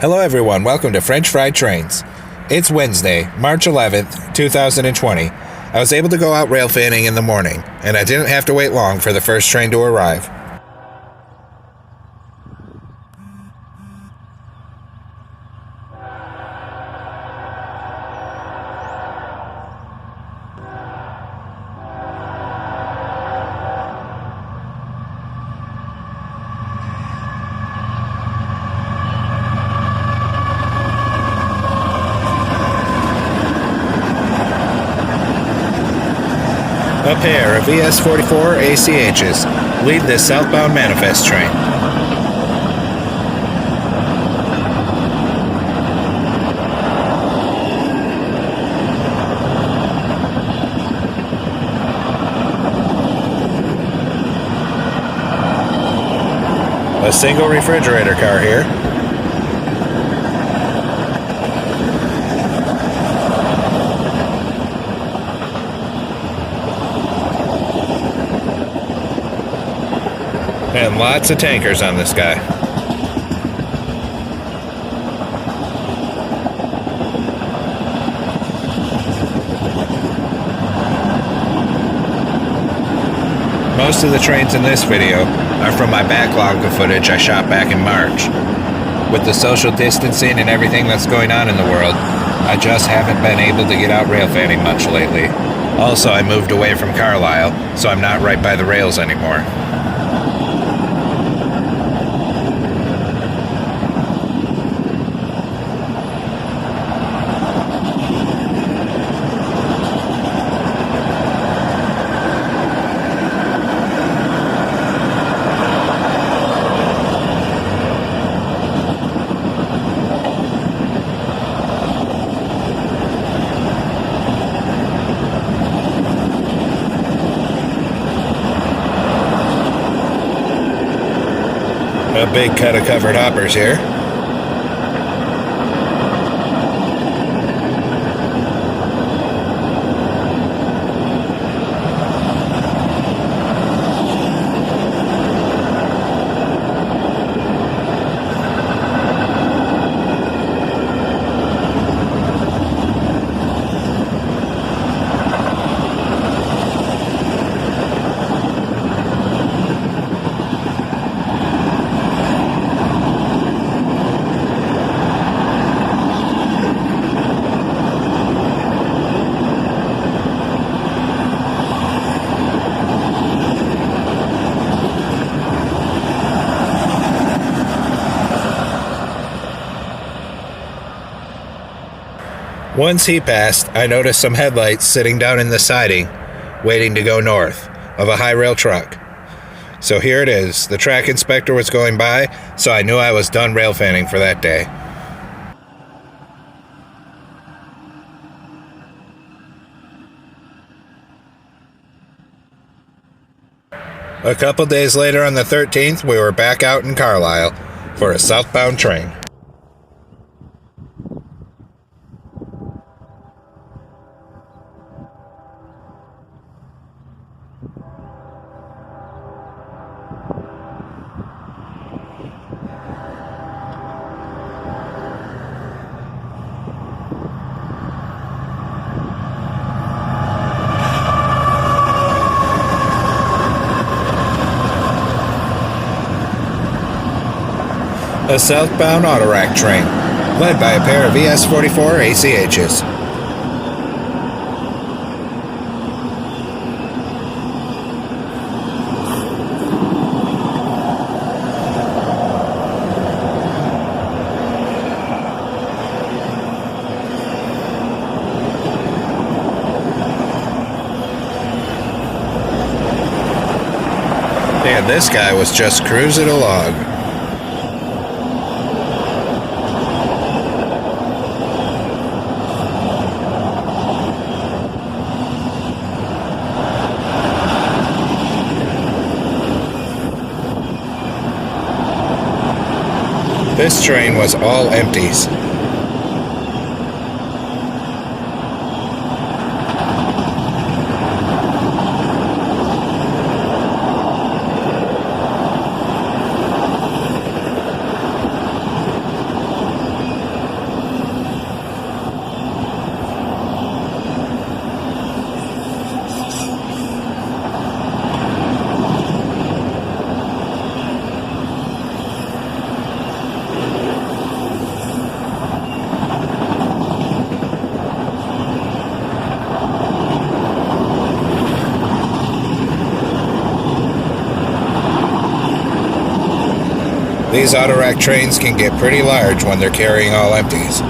Hello everyone, welcome to French Fried Trains. It's Wednesday, March 11th, 2020. I was able to go out rail fanning in the morning, and I didn't have to wait long for the first train to arrive. A pair of ES44 ACHs lead this southbound manifest train. A single refrigerator car here. And lots of tankers on this guy. Most of the trains in this video are from my backlog of footage I shot back in March. With the social distancing and everything that's going on in the world, I just haven't been able to get out rail fanning much lately. Also, I moved away from Carlilse, so I'm not right by the rails anymore. A big cut of covered hoppers here. Once he passed, I noticed some headlights sitting down in the siding, waiting to go north, of a high rail truck. So here it is. The track inspector was going by, so I knew I was done rail fanning for that day. A couple days later on the 13th, we were back out in Carlilse for a southbound train. A southbound autorack train, led by a pair of ES44 ACHs. And this guy was just cruising along. This train was all empties. These auto-rack trains can get pretty large when they're carrying all empties.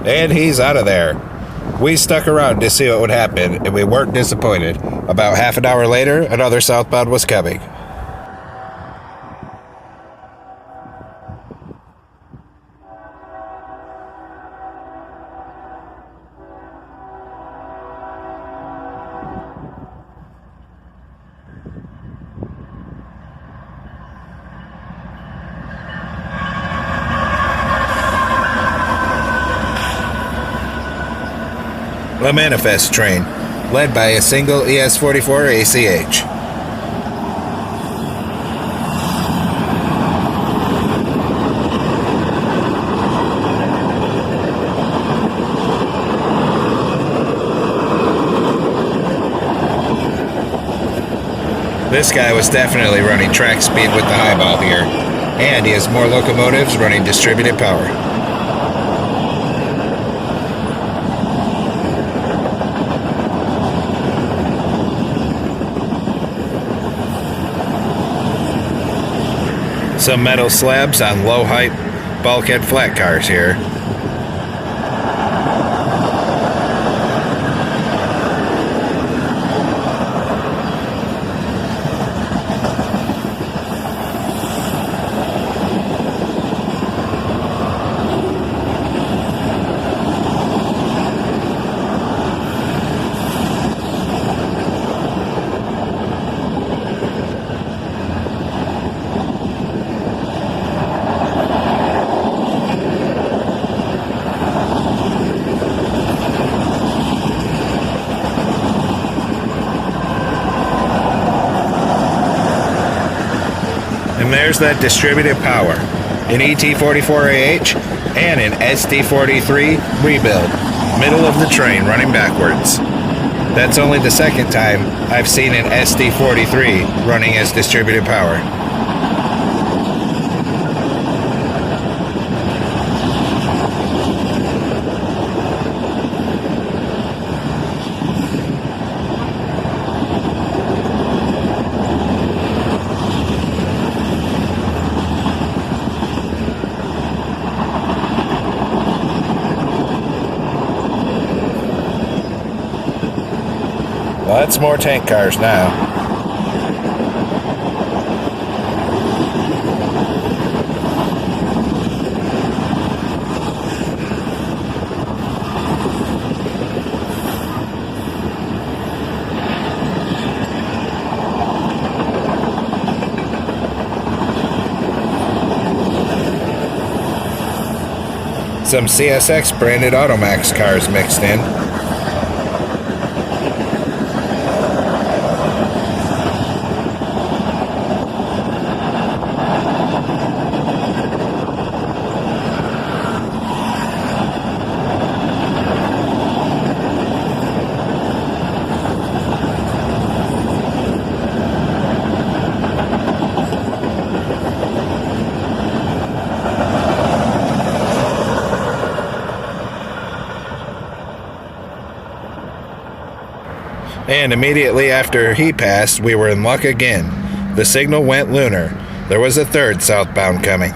And he's out of there. We stuck around to see what would happen, and we weren't disappointed. About half an hour later, another southbound was coming. The Manifest train, led by a single ES44 ACH. This guy was definitely running track speed with the highball here, and he has more locomotives running distributed power. Some metal slabs on low-height bulkhead flat cars here. And there's that distributed power, an ET44AH and an SD43 rebuild, middle of the train running backwards. That's only the second time I've seen an SD43 running as distributed power. Lots more tank cars now. Some CSX branded Automax cars mixed in. And immediately after he passed, we were in luck again. The signal went lunar. There was a third southbound coming.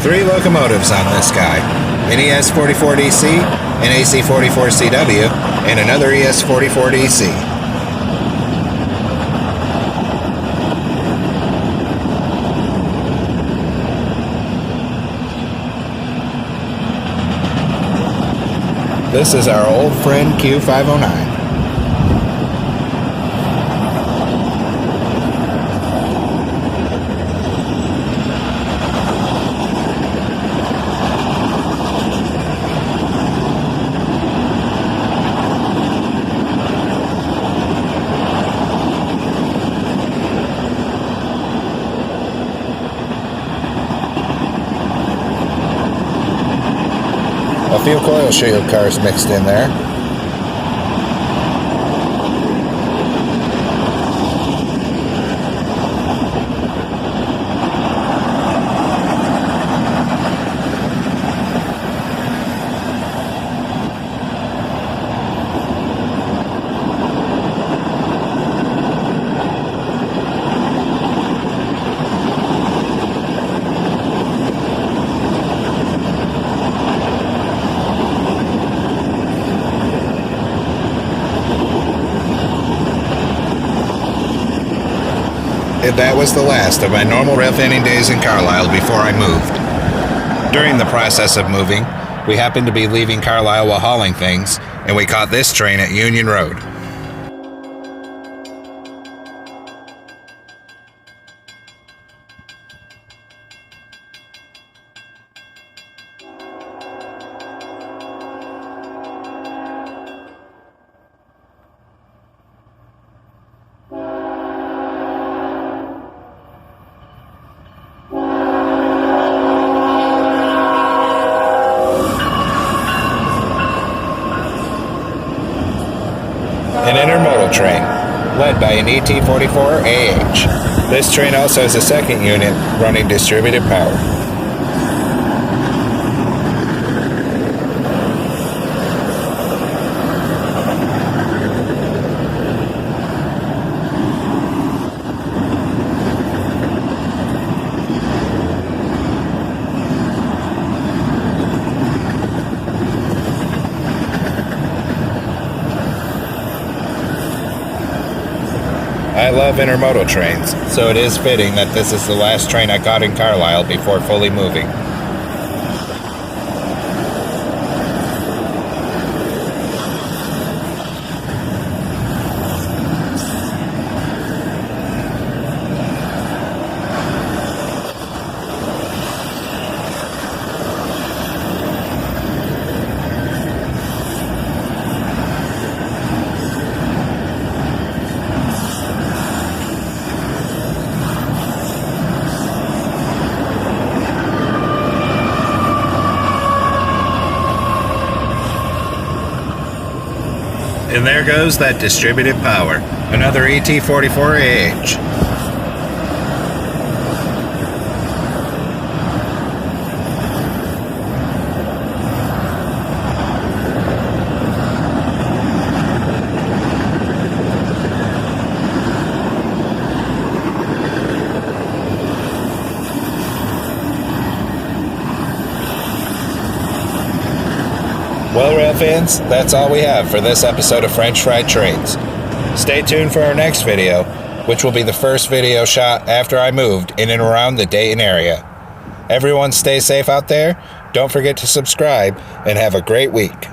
Three locomotives on this guy, an ES44DC, an AC44CW, and another ES44DC. This is our old friend Q509. A few coil shield cars mixed in there. And that was the last of my normal rail fanning days in Carlisle before I moved. During the process of moving, we happened to be leaving Carlisle while hauling things, and we caught this train at Union Road. An intermodal train, led by an ET44AH. This train also has a second unit running distributed power. I love intermodal trains, so it is fitting that this is the last train I caught in Carlisle before fully moving. And there goes that distributed power, another ET44AH. Well, rail fans, that's all we have for this episode of French Fried Trains. Stay tuned for our next video, which will be the first video shot after I moved in and around the Dayton area. Everyone stay safe out there, don't forget to subscribe, and have a great week.